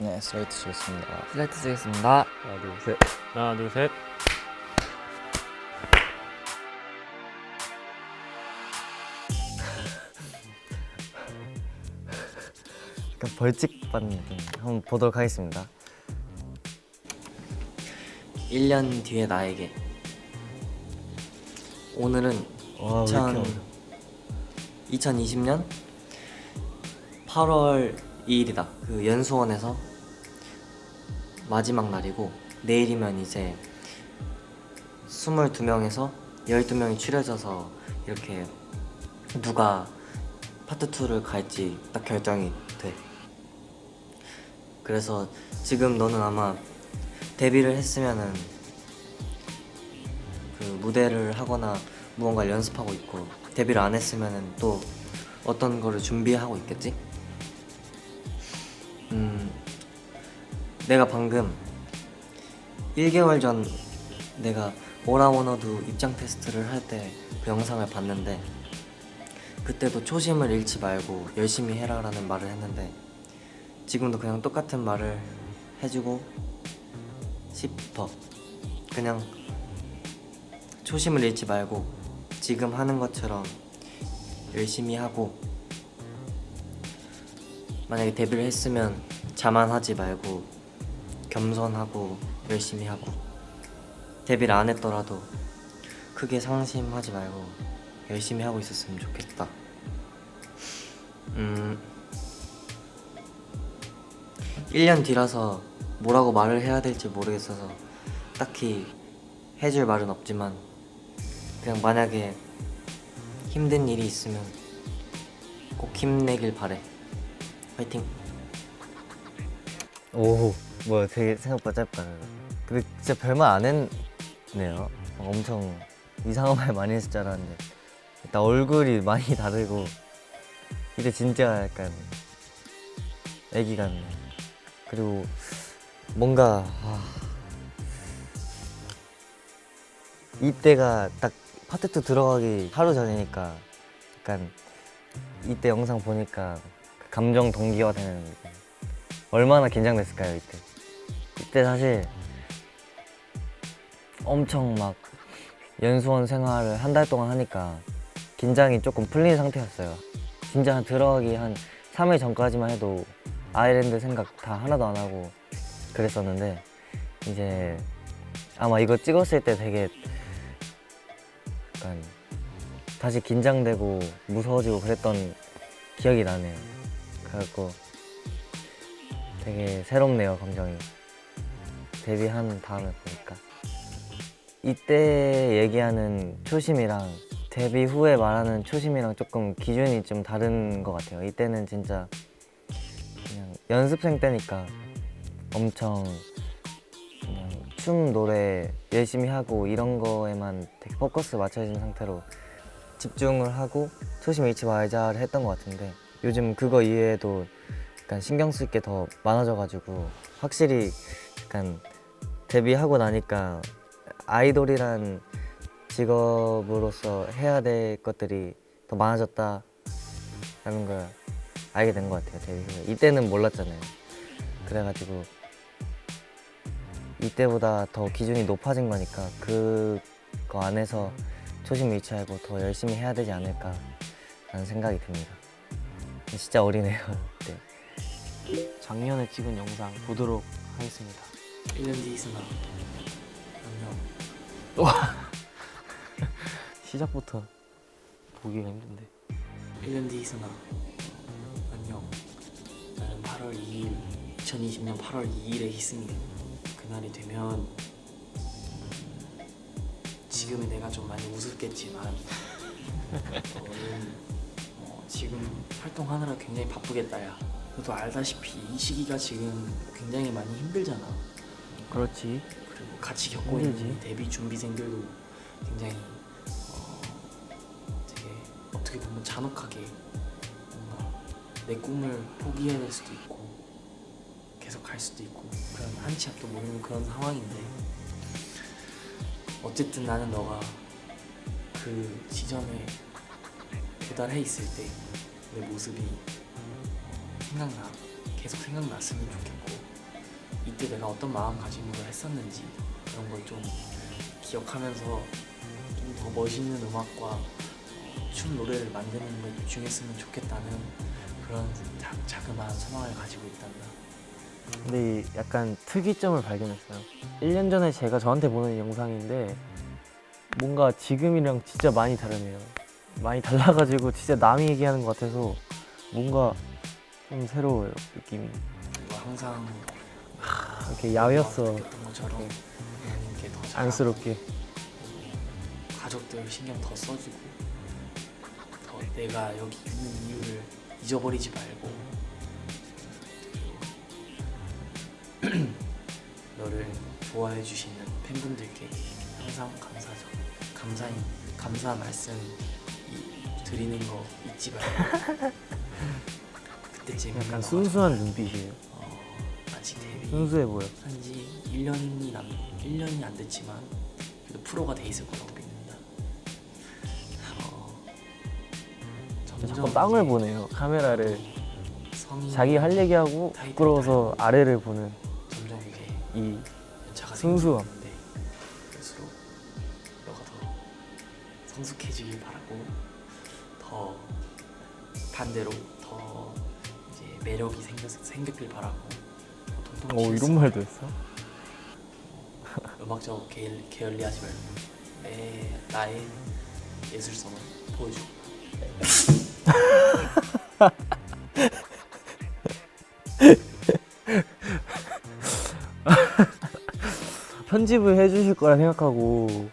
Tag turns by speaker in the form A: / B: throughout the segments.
A: 네, 슬레이트 쓰겠습니다.
B: 슬라이트 쓰겠습니다.
C: 하나 둘 셋. 하나 둘 셋.
B: 약간 벌칙 받는 느낌. 한번 보도록 하겠습니다. 1년 뒤의 나에게. 오늘은
A: 와,
B: 2020년 8월 2일이다. 그 연수원에서 마지막 날이고 내일이면 이제 22명에서 12명이 추려져서 이렇게 누가 파트 2를 갈지 딱 결정이 돼. 그래서 지금 너는 아마 데뷔를 했으면은 그 무대를 하거나 무언가를 연습하고 있고, 데뷔를 안 했으면은 또 어떤 거를 준비하고 있겠지? 내가 방금 1개월 전 내가 오라워너두 입장 테스트를 할 때 그 영상을 봤는데, 그때도 초심을 잃지 말고 열심히 해라 라는 말을 했는데, 지금도 그냥 똑같은 말을 해주고 싶어. 그냥 초심을 잃지 말고 지금 하는 것처럼 열심히 하고, 만약에 데뷔를 했으면 자만하지 말고 겸손하고 열심히 하고, 데뷔를 안 했더라도 크게 상심하지 말고 열심히 하고 있었으면 좋겠다. 1년 뒤라서 뭐라고 말을 해야 될지 모르겠어서 딱히 해줄 말은 없지만, 그냥 만약에 힘든 일이 있으면 꼭 힘내길 바래. 화이팅!
A: 오, 뭐야, 되게 생각보다 짧다. 근데 진짜 별말 안 했네요. 엄청 이상한 말 많이 했을 줄 알았는데 일단 얼굴이 많이 다르고, 이때 진짜 약간 애기 같네. 그리고 뭔가 이때가 딱 파트 2 들어가기 하루 전이니까 약간 이때 영상 보니까 감정 동기화 되는 느낌. 얼마나 긴장됐을까요 이때. 이때 사실 엄청 막 연수원 생활을 한 달 동안 하니까 긴장이 조금 풀린 상태였어요. 진짜 들어가기 한 3일 전까지만 해도 아일랜드 생각 다 하나도 안 하고 그랬었는데, 이제 아마 이거 찍었을 때 되게 약간 다시 긴장되고 무서워지고 그랬던 기억이 나네요. 그래갖고 되게 새롭네요, 감정이. 데뷔한 다음에 보니까. 이때 얘기하는 초심이랑 데뷔 후에 말하는 초심이랑 조금 기준이 좀 다른 것 같아요. 이때는 진짜 그냥 연습생 때니까 엄청 그냥 춤, 노래 열심히 하고 이런 거에만 되게 포커스 맞춰진 상태로 집중을 하고 초심 잃지 말자를 했던 것 같은데, 요즘 그거 이외에도 약간 신경 쓸 게 더 많아져가지고 확실히 약간 데뷔하고 나니까 아이돌이란 직업으로서 해야 될 것들이 더 많아졌다라는 걸 알게 된 것 같아요, 데뷔 후에. 이때는 몰랐잖아요. 그래가지고 이때보다 더 기준이 높아진 거니까 그거 안에서 초심 잃지 말고 더 열심히 해야 되지 않을까라는 생각이 듭니다. 진짜 어리네요. 네.
D: 작년에 찍은 영상 보도록 하겠습니다.
B: 1년 뒤 있으나 안녕.
D: 시작부터 보기가 힘든데.
B: 1년 뒤 있으나 안녕. 나는 8월 2일 2020년 8월 2일의 희승이. 그날이 되면 지금의 내가 좀 많이 우습겠지만 너는 지금 활동하느라 굉장히 바쁘겠다. 야, 너도 알다시피 이 시기가 지금 굉장히 많이 힘들잖아.
D: 그렇지.
B: 그리고 같이 겪고
D: 힘들지.
B: 있는 데뷔 준비생들도 굉장히 되게 어떻게 보면 잔혹하게 뭔가 내 꿈을 포기해야 될 수도 있고 계속 갈 수도 있고, 그런 한 치 앞도 모르는 그런 상황인데, 어쨌든 나는 너가 그 지점에 도달해 있을 때 내 모습이 계속 생각났으면 좋겠고,
E: 그때 내가 어떤 마음가짐으로 했었는지 그런 걸 좀 기억하면서 좀 더 멋있는 음악과 춤 노래를 만드는 걸 집중했으면 좋겠다는 그런 자그마한 소망을 가지고 있단다.
D: 근데 이 약간 특이점을 발견했어요. 1년 전에 제가 저한테 보낸 영상인데 뭔가 지금이랑 진짜 많이 다르네요. 많이 달라가지고 진짜 남이 얘기하는 것 같아서 뭔가 좀 새로워요, 느낌이.
E: 그리고 항상
D: 이렇게 야외였어,
E: 느꼈던 것처럼 이렇게 더 잘하고
D: 안쓰럽게.
E: 가족들 신경 더 써주고 더 내가 여기 있는 이유를 잊어버리지 말고 너를 좋아해 주시는 팬분들께 항상 감사 말씀 드리는 거 잊지 말고 그때쯤
D: 약간 순수한 눈빛이에요.
E: 아직 데뷔
D: 순수해 보여.
E: 한지 1년이 안 됐지만 그래도 프로가 돼 있을 거라고 믿는다. 점점
D: 자꾸 땅을
E: 이제
D: 보네요, 카메라를.
E: 성이
D: 자기 할 얘기하고 부끄러워서 아래를 보는
E: 점점 이게
D: 이
E: 연차가
D: 순수함.
E: 생기는데 그럴수록 너가 더 성숙해지길 바라고 더 반대로 더 이제 매력이 생겼길 바라고 더 통통 튀었으면
D: 이런 말도 했어?
E: 음악적 게을리하지 말고 나의 예술성을 보여줘.
D: 편집을 해주실 거라 생각하고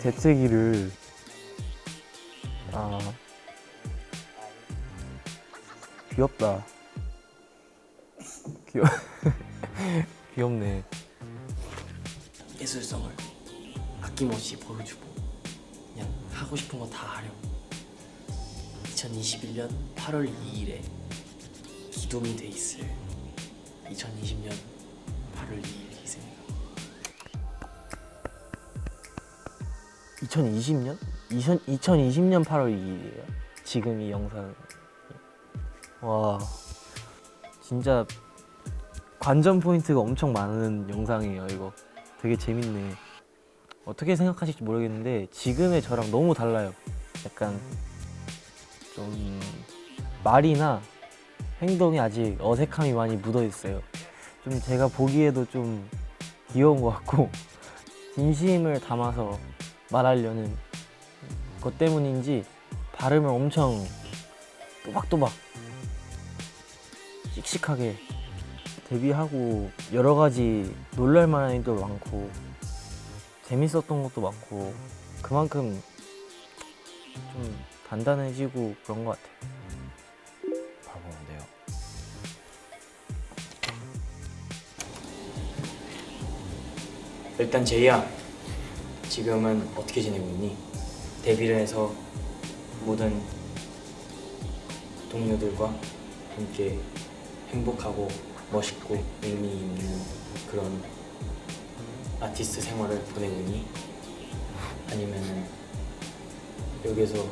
D: 재채기를 귀엽다. 귀엽네.
E: 예술성을 아낌없이 보여주고 그냥 하고 싶은 거 다 하렴. 2021년 8월 2일에 기둥이 돼 있을 2020년 8월 2일 희생이다.
D: 2020년? 2020년 8월 2일이에요. 지금 이 영상. 와, 진짜 관전 포인트가 엄청 많은 영상이에요. 이거 되게 재밌네. 어떻게 생각하실지 모르겠는데 지금의 저랑 너무 달라요. 약간 좀 말이나 행동이 아직 어색함이 많이 묻어 있어요. 좀 제가 보기에도 좀 귀여운 것 같고 진심을 담아서 말하려는 것 때문인지 발음을 엄청 또박또박 씩씩하게 데뷔하고 여러 가지 놀랄만한 일도 많고 재밌었던 것도 많고 그만큼 좀 단단해지고 그런 것 같아요.
F: 바보인데요.
B: 일단 제이야, 지금은 어떻게 지내고 있니? 데뷔를 해서 모든 동료들과 함께 행복하고 멋있고 의미 있는 그런 아티스트 생활을 보내고 있니? 아니면은 여기서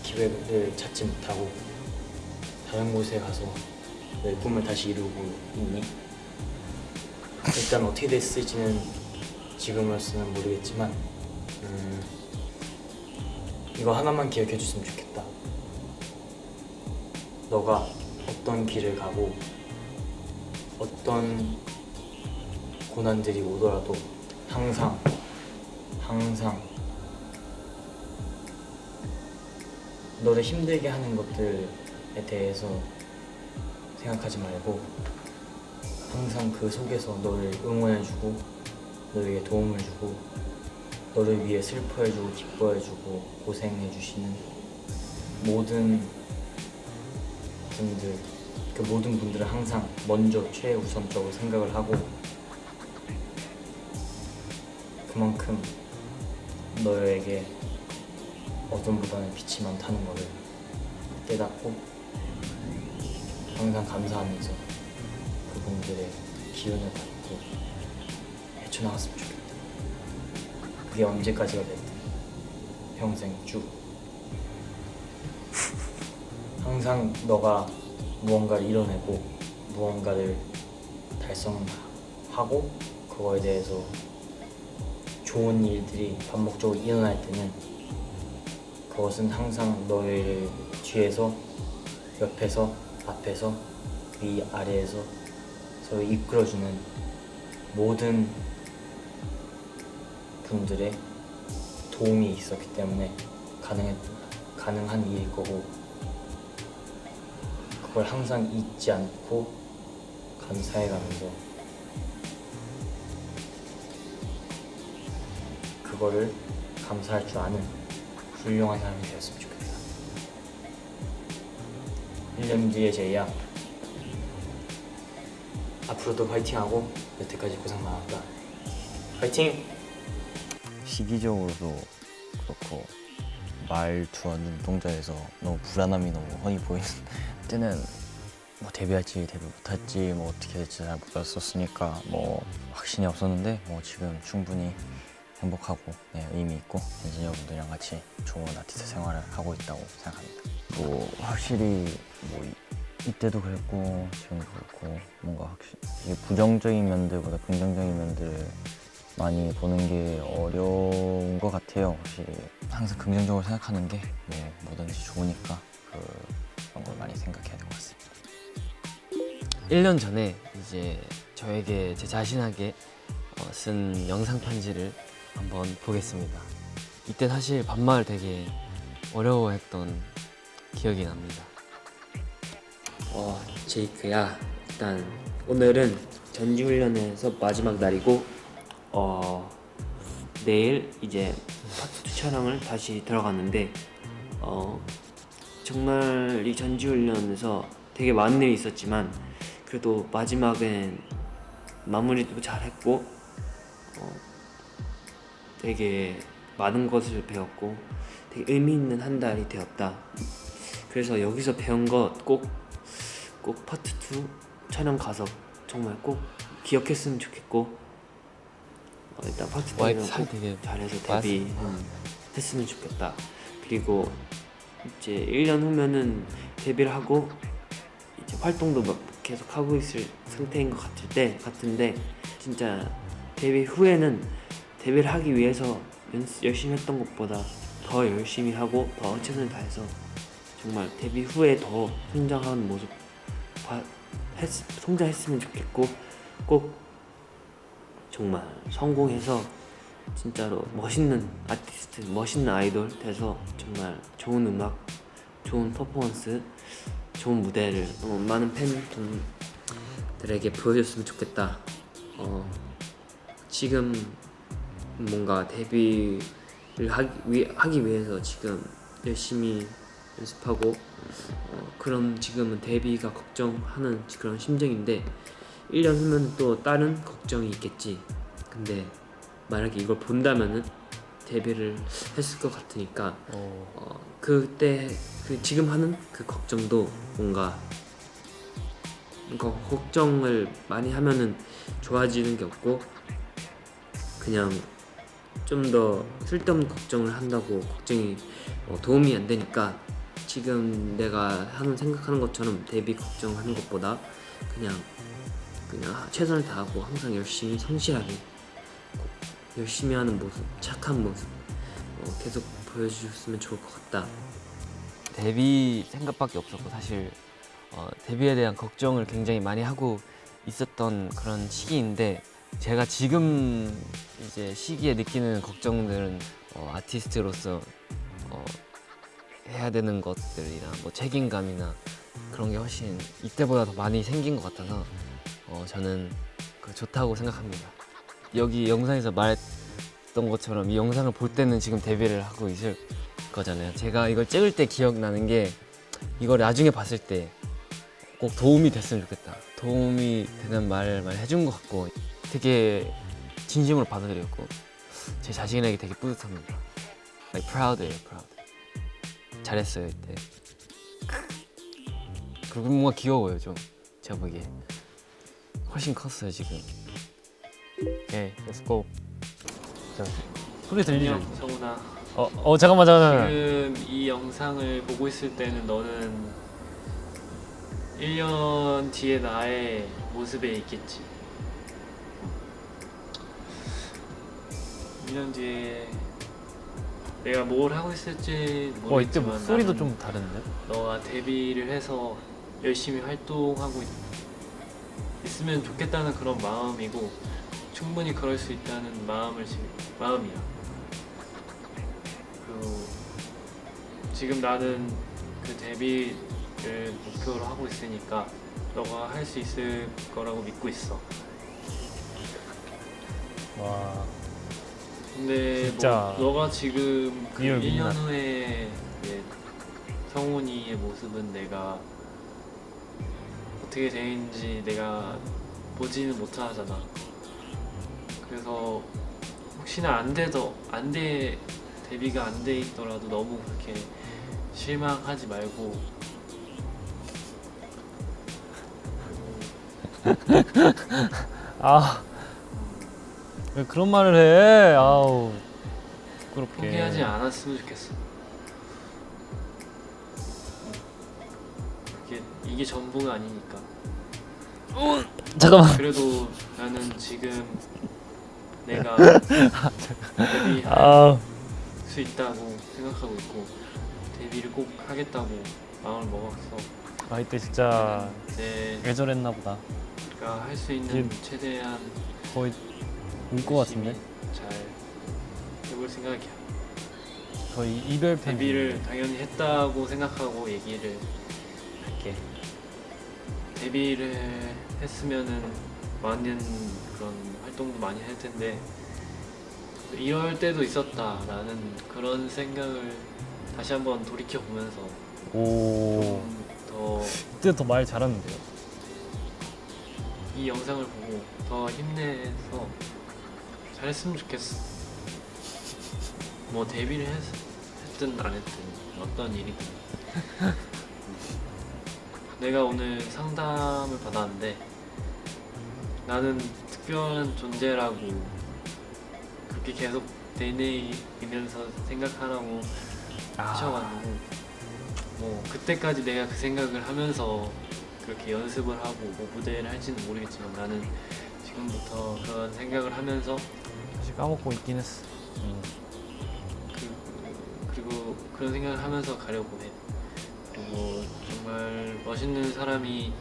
B: 기회를 찾지 못하고 다른 곳에 가서 내 꿈을 다시 이루고 있니? 일단 어떻게 됐을지는 지금으로서는 모르겠지만 이거 하나만 기억해 줬으면 좋겠다. 너가 어떤 길을 가고 어떤 고난들이 오더라도 항상 너를 힘들게 하는 것들에 대해서 생각하지 말고 항상 그 속에서 너를 응원해주고 너에게 도움을 주고 너를 위해 슬퍼해주고 기뻐해주고 고생해주시는 모든 분들, 그 모든 분들을 항상 먼저 최우선적으로 생각을 하고 그만큼 너에게 어둠보다는 빛이 많다는 것을 깨닫고 항상 감사하면서 그분들의 기운을 받고 헤쳐나갔으면 좋겠다. 그게 언제까지가 됐든 평생 쭉
G: 항상 너가 무언가를 이뤄내고 무언가를 달성하고 그거에 대해서 좋은 일들이 반복적으로 일어날 때는 그것은 항상 너의 뒤에서, 옆에서, 앞에서, 위, 아래에서 서로 이끌어주는 모든 분들의 도움이 있었기 때문에 가능한 일일 거고, 그걸 항상 잊지 않고 감사해가면서 그거를 감사할 줄 아는 훌륭한 사람이 되었으면 좋겠다. 1년 뒤에 제이야, 앞으로도 화이팅하고 여태까지 고생 많았다. 화이팅!
F: 시기적으로도 그렇고 말투와 눈동자에서 너무 불안함이 너무 훤히 보이는 때는 뭐 데뷔할지 데뷔 못할지 뭐 어떻게 될지 잘 몰랐었으니까 뭐 확신이 없었는데 뭐 지금 충분히 행복하고 의미 있고 엔지니어 분들이랑 같이 좋은 아티스트 생활을 하고 있다고 생각합니다. 뭐 확실히 뭐 이때도 그랬고 지금도 그렇고 뭔가 확실히 부정적인 면들보다 긍정적인 면들을 많이 보는 게 어려운 것 같아요. 확실히 항상 긍정적으로 생각하는 게 뭐든지 좋으니까 그런 걸 많이 생각해야 될 것 같습니다.
D: 1년 전에 이제 저에게 제 자신에게 쓴 영상 편지를 한번 보겠습니다. 이때 사실 반말 되게 어려워했던 기억이 납니다.
H: 제이크야, 일단 오늘은 전지훈련에서 마지막 날이고 내일 이제 파트 2 촬영을 다시 들어갔는데 정말 이 전지훈련에서 되게 많은 일이 있었지만 그래도 마지막엔 마무리도 잘했고 되게 많은 것을 배웠고 되게 의미 있는 한 달이 되었다. 그래서 여기서 배운 것 꼭 파트 2 촬영 가서 정말 꼭 기억했으면 좋겠고 일단 파트 2는 꼭
D: 되게
H: 잘해서 데뷔했으면 좋겠다. 그리고 이제 1년 후면은 데뷔를 하고 이제 활동도 계속 하고 있을 상태인 것 같은데 진짜 데뷔 후에는 데뷔를 하기 위해서 열심히 했던 것보다 더 열심히 하고 더 최선을 다해서 정말 데뷔 후에 더 성장하는 모습 성장했으면 좋겠고 꼭 정말 성공해서 진짜로 멋있는 아티스트, 멋있는 아이돌 돼서 정말 좋은 음악, 좋은 퍼포먼스, 좋은 무대를 많은 팬분들에게 보여줬으면 좋겠다. 지금 뭔가 데뷔를 하기 위해서 지금 열심히 연습하고 그런 지금은 데뷔가 걱정하는 그런 심정인데 1년 후면 또 다른 걱정이 있겠지. 근데 만약에 이걸 본다면은 데뷔를 했을 것 같으니까 그때 지금 하는 그 걱정도 뭔가 걱정을 많이 하면은 좋아지는 게 없고 그냥 좀 더 쓸데없는 걱정을 한다고 걱정이 도움이 안 되니까 지금 내가 생각하는 것처럼 데뷔 걱정하는 것보다 그냥 최선을 다하고 항상 열심히 성실하게 열심히 하는 모습, 착한 모습 계속 보여주셨으면 좋을 것 같다.
D: 데뷔 생각밖에 없었고 사실 데뷔에 대한 걱정을 굉장히 많이 하고 있었던 그런 시기인데 제가 지금 이제 시기에 느끼는 걱정들은 아티스트로서 해야 되는 것들이나 뭐 책임감이나 그런 게 훨씬 이때보다 더 많이 생긴 것 같아서 저는 좋다고 생각합니다. 여기 영상에서 말했던 것처럼 이 영상을 볼 때는 지금 데뷔를 하고 있을 거잖아요. 제가 이걸 찍을 때 기억나는 게 이걸 나중에 봤을 때 꼭 도움이 됐으면 좋겠다. 도움이 되는 말을 해준 것 같고 되게 진심으로 받아들였고 제 자신에게 되게 뿌듯합니다. Like proud예요, proud. 잘했어요 이때. 그리고 뭔가 귀여워요 좀. 제가 보기에 훨씬 컸어요 지금.
C: 오케이, let's go.
D: 소리 들리죠?
C: 성훈아. 잠깐만.
I: 지금 이 영상을 보고 있을 때는 너는
C: 1년 뒤에 나의 모습에 있겠지. 1년 뒤에 내가 뭘 하고 있을지
D: 이때
C: 모르겠지만
D: 목소리도
C: 나는
D: 좀 다른데?
C: 너가 데뷔를 해서 열심히 활동하고 있으면 좋겠다는 그런 마음이고 충분히 그럴 수 있다는 마음이야. 그리고 지금 나는 그 데뷔를 목표로 하고 있으니까 너가 할 수 있을 거라고 믿고 있어.
D: 와.
C: 근데
D: 진짜
C: 뭐 너가 지금 그
D: 리얼
C: 1년
D: 민낯.
C: 후에 이제 성훈이의 모습은 내가 어떻게 되는지 내가 보지는 못하잖아. 그래서 혹시나 데뷔가 안 돼 있더라도 너무 그렇게 실망하지 말고
D: 아. 왜 그런 말을 해? 아우. 부끄럽게.
C: 포기하지 않았으면 좋겠어. 이게 전부가 아니니까.
D: 잠깐만.
C: 그래도 나는 지금 내가 데뷔할
D: 아.
C: 수 있다고 생각하고 있고 데뷔를 꼭 하겠다고 마음을 먹었어.
D: 아 이때 진짜
C: 내가
D: 애절했나 보다.
C: 할 수 있는
D: 지금
C: 최대한
D: 거의 울 것 같은데?
C: 잘 해볼 생각이야.
D: 거의 이별 편지.
C: 데뷔를 당연히 했다고 생각하고 얘기를 할게. 데뷔를 했으면은 많은 그런 활동도 많이 할 텐데 이럴 때도 있었다라는 그런 생각을 다시 한번 돌이켜 보면서
D: 오.
C: 더
D: 그때 더 말 잘하는데요.
C: 이 영상을 보고 더 힘내서 잘했으면 좋겠어. 뭐 데뷔를 했든 안 했든 어떤 일이든. 내가 오늘 상담을 받았는데 나는 특별한 존재라고 그렇게 계속 되뇌이면서 생각하라고 하셔가지고 뭐 그때까지 내가 그 생각을 하면서 그렇게 연습을 하고 뭐 무대를 할지는 모르겠지만 나는 지금부터 그런 생각을 하면서
D: 사실 까먹고 있긴 했어.
C: 그리고 그런 생각을 하면서 가려고 해. 그리고 정말 멋있는 사람이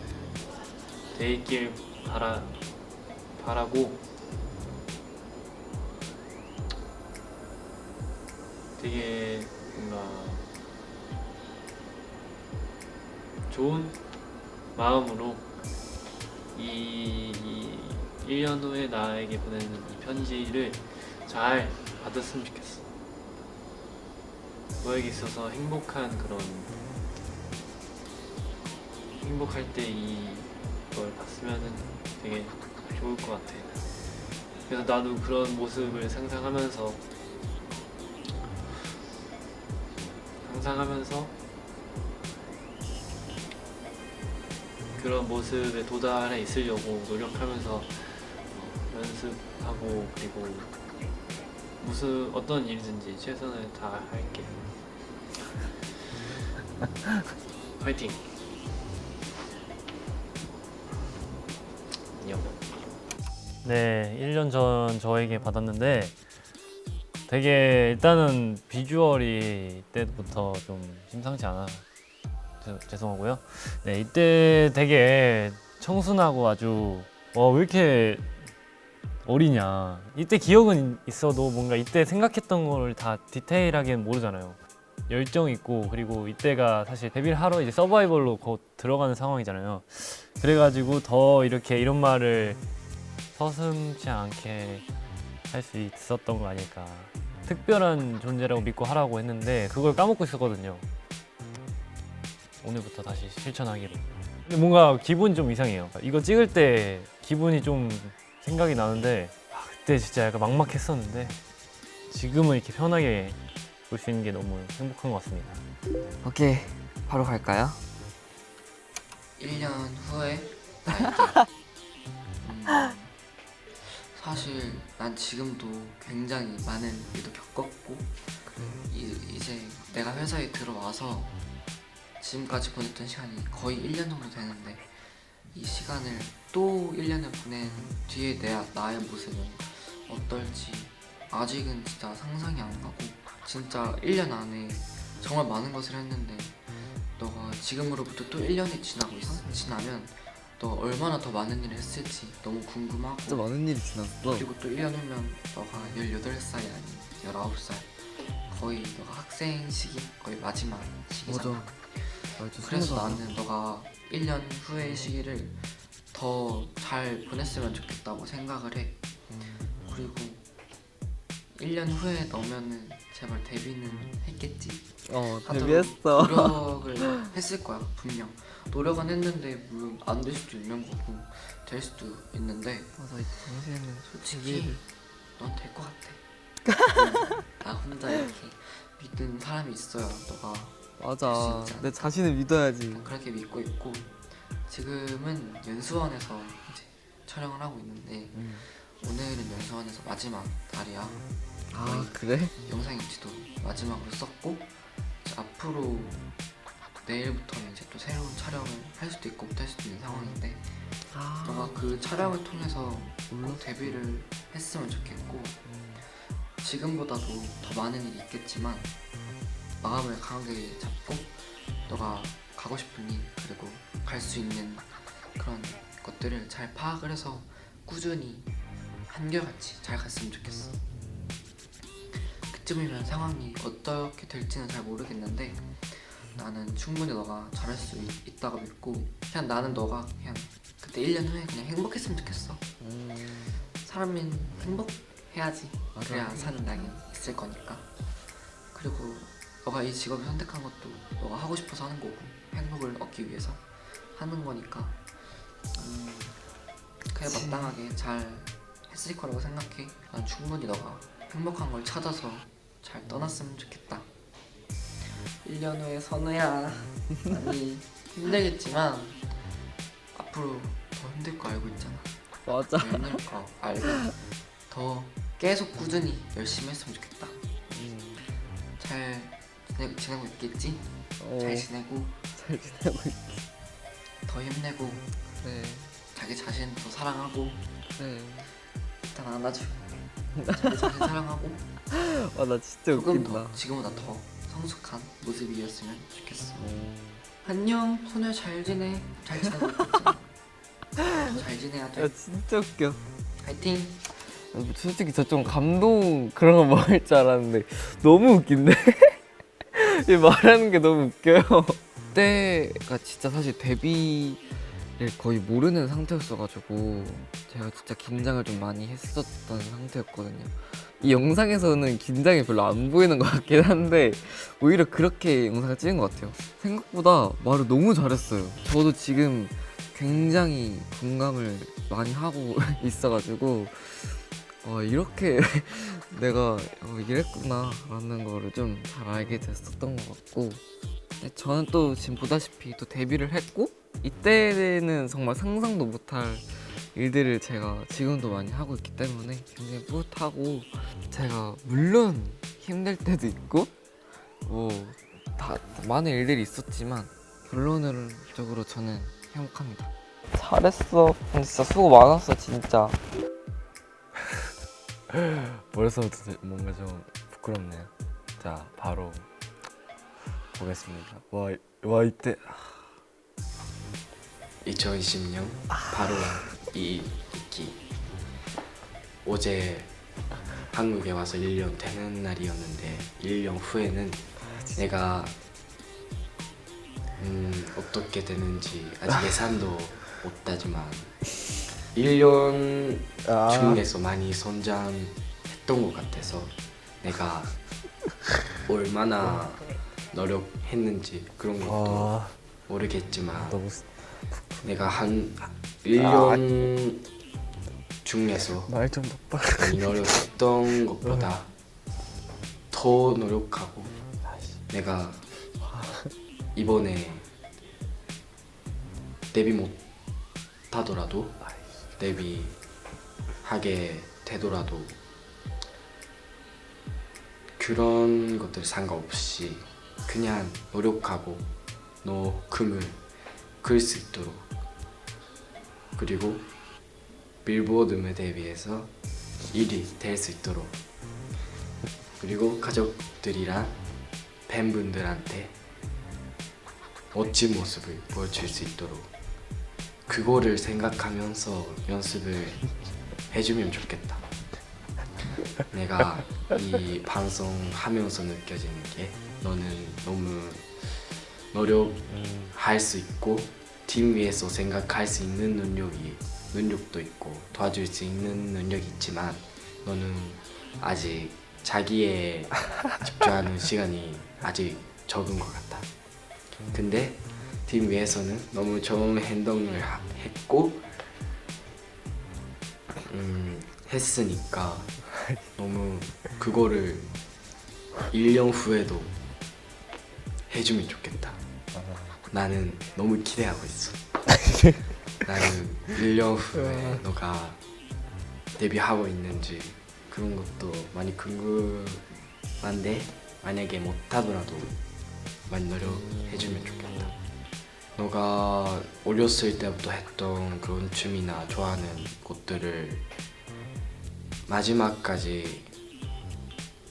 C: 돼 있길 바라고 되게 뭔가 좋은 마음으로 이 1년 후에 나에게 보내는 이 편지를 잘 받았으면 좋겠어. 너에게 있어서 행복한 그런 행복할 때 이걸 봤으면은 되게 좋을 것 같아. 그래서 나도 그런 모습을 상상하면서 그런 모습에 도달해 있으려고 노력하면서 연습하고 그리고 어떤 일이든지 최선을 다할게. 화이팅. 안녕.
D: 네, 1년 전 저에게 받았는데 되게 일단은 비주얼이 이때부터 좀 심상치 않아. 죄송하고요. 네, 이때 되게 청순하고 아주 왜 이렇게 어리냐. 이때 기억은 있어도 뭔가 이때 생각했던 걸 다 디테일하게는 모르잖아요. 열정 있고 그리고 이때가 사실 데뷔를 하러 이제 서바이벌로 곧 들어가는 상황이잖아요. 그래가지고 더 이렇게 이런 말을 서슴지 않게 할 수 있었던 거 아닐까. 특별한 존재라고 믿고 하라고 했는데 그걸 까먹고 있었거든요. 오늘부터 다시 실천하기로. 근데 뭔가 기분이 좀 이상해요. 이거 찍을 때 기분이 좀 생각이 나는데 그때 진짜 약간 막막했었는데 지금은 이렇게 편하게 볼 수 있는 게 너무 행복한 것 같습니다.
B: 오케이, 바로 갈까요?
I: 1년 후에 사실 난 지금도 굉장히 많은 일도 겪었고 이제 내가 회사에 들어와서 지금까지 보냈던 시간이 거의 1년 정도 되는데 이 시간을 또 1년을 보낸 뒤에 나의 모습은 어떨지 아직은 진짜 상상이 안 가고, 진짜 1년 안에 정말 많은 것을 했는데 너가 지금으로부터 또 1년이 지나면 너 얼마나 더 많은 일을 했을지 너무 궁금하고,
D: 진짜 많은 일이 지났어.
I: 그리고 또 1년 후면 너가 18살이 아닌 19살, 거의 너가 학생 시기 거의 마지막 시기잖아. 그래서 나는 너가 1년 후의 시기를 더 잘 보냈으면 좋겠다고 생각을 해. 그리고 1년 후에 너면은 제발 데뷔는 했겠지? 하도록
D: 데뷔했어.
I: 노력을 했을 거야 분명. 노력은 했는데 물론 안 될 수도 있는 거고 될 수도 있는데
D: 맞아, 이 당시에는
I: 솔직히 넌 될 것 같아. 나 혼자 이렇게 믿는 사람이 있어야 너가
D: 맞아.
I: 할수 있지 않을까?
D: 내 자신을 믿어야지.
I: 그렇게 믿고 있고, 지금은 연수원에서 이제 촬영을 하고 있는데 오늘은 연수원에서 마지막 날이야.
D: 아, 그래?
I: 영상 입지도 마지막으로 썼고, 이제 앞으로 내일부터는 이제 또 새로운 촬영을 할 수도 있고 못 할 수도 있는 상황인데 너가 그 촬영을 통해서 꼭 데뷔를 했으면 좋겠고, 지금보다도 더 많은 일이 있겠지만 마음을 강하게 잡고 너가 가고 싶은 일 그리고 갈 수 있는 그런 것들을 잘 파악을 해서 꾸준히 한결같이 잘 갔으면 좋겠어. 그쯤이면 상황이 어떻게 될지는 잘 모르겠는데 나는 충분히 너가 잘할 수 있다고 믿고, 그냥 나는 너가 그냥 그때 1년 후에 그냥 행복했으면 좋겠어. 사람은 행복해야지. 그래야 사는 날이 있을 거니까. 그리고 너가 이 직업을 선택한 것도 너가 하고 싶어서 하는 거고 행복을 얻기 위해서 하는 거니까 그래 마땅하게 잘 했을 거라고 생각해. 난 충분히 너가 행복한 걸 찾아서 잘 떠났으면 좋겠다. 1년 후에 선우야 많이 힘들겠지만 앞으로 더 힘들 거 알고 있잖아.
D: 맞아.
I: 더 힘들 거 알고 더 계속 꾸준히 열심히 했으면 좋겠다. 잘 지내고 있겠지? 잘 지내고
D: 잘 지내고 있.
I: 더 힘내고
D: 네.
I: 자기 자신 더 사랑하고
D: 네.
I: 일단 안아주고 자기 자신 사랑하고
D: 아, 나 진짜
I: 조금
D: 웃긴다.
I: 더 지금보다 더 성숙한 모습이었으면 좋겠어. 안녕 소녀 잘 지내. 잘 지내고 있겠지? 더 잘 지내야 돼.
D: 야, 진짜 웃겨.
I: 파이팅.
D: 솔직히 저 좀 감동 그런 거 먹을 줄 알았는데 너무 웃긴데? 이 말하는 게 너무 웃겨요. 그때가 진짜 사실 데뷔를 거의 모르는 상태였어가지고 제가 진짜 긴장을 좀 많이 했었던 상태였거든요. 이 영상에서는 긴장이 별로 안 보이는 것 같긴 한데 오히려 그렇게 영상을 찍은 것 같아요. 생각보다 말을 너무 잘했어요. 저도 지금 굉장히 공감을 많이 하고 있어가지고 이렇게 내가 이랬구나 라는 거를 좀 잘 알게 됐었던 것 같고, 저는 또 지금 보다시피 또 데뷔를 했고 이때는 정말 상상도 못할 일들을 제가 지금도 많이 하고 있기 때문에 굉장히 뿌듯하고, 제가 물론 힘들 때도 있고 다 많은 일들이 있었지만 결론적으로 저는 행복합니다. 잘했어. 근데 진짜 수고 많았어 진짜.
F: 벌써부터 뭔가 좀 부끄럽네요. 자, 바로 보겠습니다. 와 이때
J: 2020년 바로 이 있기. 어제 한국에 와서 1년 되는 날이었는데 1년 후에는 내가 어떻게 되는지 아직 예상도 못하지만 1년 중에서 많이 성장했던 것 같아서 내가 얼마나 노력했는지 그런 것도 모르겠지만 내가 한 1년 중에서
F: 말 좀 똑바로.
J: 많이 노력했던 것보다 더 노력하고 내가 이번에 데뷔 못하더라도 데뷔하게 되더라도 그런 것들 상관없이 그냥 노력하고 너 꿈을 그릴 수 있도록, 그리고 빌보드 무대에 비해서 1위 될 수 있도록, 그리고 가족들이랑 팬분들한테 멋진 모습을 보여줄 수 있도록 그거를 생각하면서 연습을 해주면 좋겠다. 내가 이 방송하면서 느껴지는 게 너는 너무 노력할 수 있고 팀 위해서 생각할 수 있는 능력도 있고 도와줄 수 있는 능력이 있지만 너는 아직 자기에 집중하는 시간이 아직 적은 것 같아. 근데 팀 위해서는 너무 좋은 행동을 했고 했으니까 너무 그거를 1년 후에도 해주면 좋겠다. 나는 너무 기대하고 있어. 나는 1년 후에 너가 데뷔하고 있는지 그런 것도 많이 궁금한데 만약에 못하더라도 많이 노력해주면 좋겠다. 너가 어렸을 때부터 했던 그런 춤이나 좋아하는 것들을 마지막까지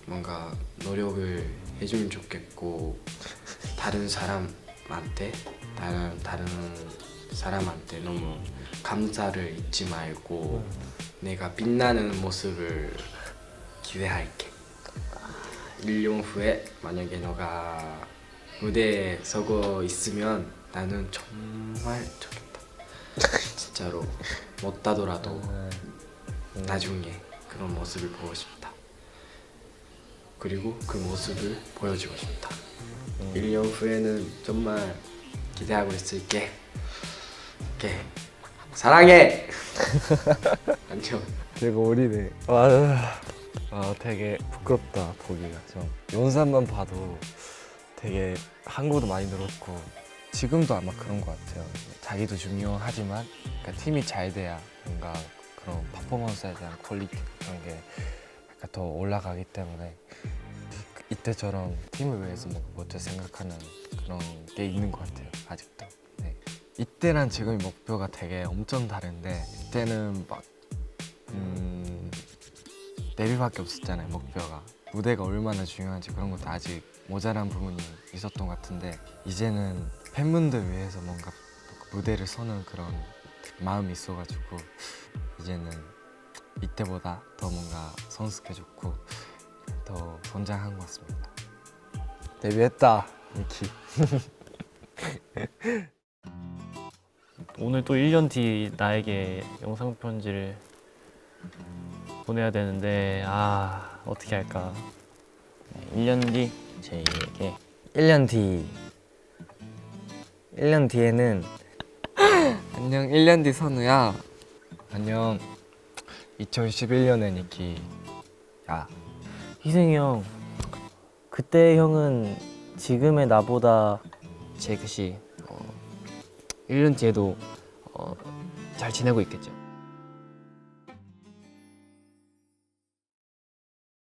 J: 뭔가 노력을 해주면 좋겠고 다른 사람한테 너무 감사를 잊지 말고 내가 빛나는 모습을 기대할게. 1년 후에 만약에 너가 무대에 서고 있으면 나는 정말 좋겠다. 진짜로 못하더라도 나중에 그런 모습을 보고 싶다. 그리고 그 모습을 보여주고 싶다. 1년 후에는 정말 기대하고 있을게. 오케이. 사랑해. 안녕.
K: 되게 어리네. 아, 되게 부끄럽다 보기가. 좀 영상만 봐도 되게 한국어도 많이 늘었고 지금도 아마 그런 것 같아요. 자기도 중요하지만 그러니까 팀이 잘 돼야 뭔가 그런 퍼포먼스에 대한 퀄리티 그런 게 약간 더 올라가기 때문에 이때처럼 팀을 위해서 뭔가 먼저 생각하는 그런 게 있는 것 같아요. 아직도. 네. 이때랑 지금의 목표가 되게 엄청 다른데 이때는 막 데뷔밖에 없었잖아요. 목표가 무대가 얼마나 중요한지 그런 것도 아직 모자란 부분이 있었던 것 같은데 이제는 팬분들 위해서 뭔가 무대를 서는 그런 마음이 있어가지고 이제는 이때보다 더 뭔가 성숙해졌고 더 성장한 것 같습니다. 데뷔했다 미키.
C: 오늘 또 1년 뒤 나에게 영상 편지를 보내야 되는데 어떻게 할까?
F: 1년 뒤 제이에게
A: 1년 뒤에는
K: 안녕 1년 뒤 선우야. 안녕 2011년의 니키. 야
D: 희승이 형, 그때 형은 지금의 나보다 제그시 1년 뒤에도 잘 지내고 있겠죠?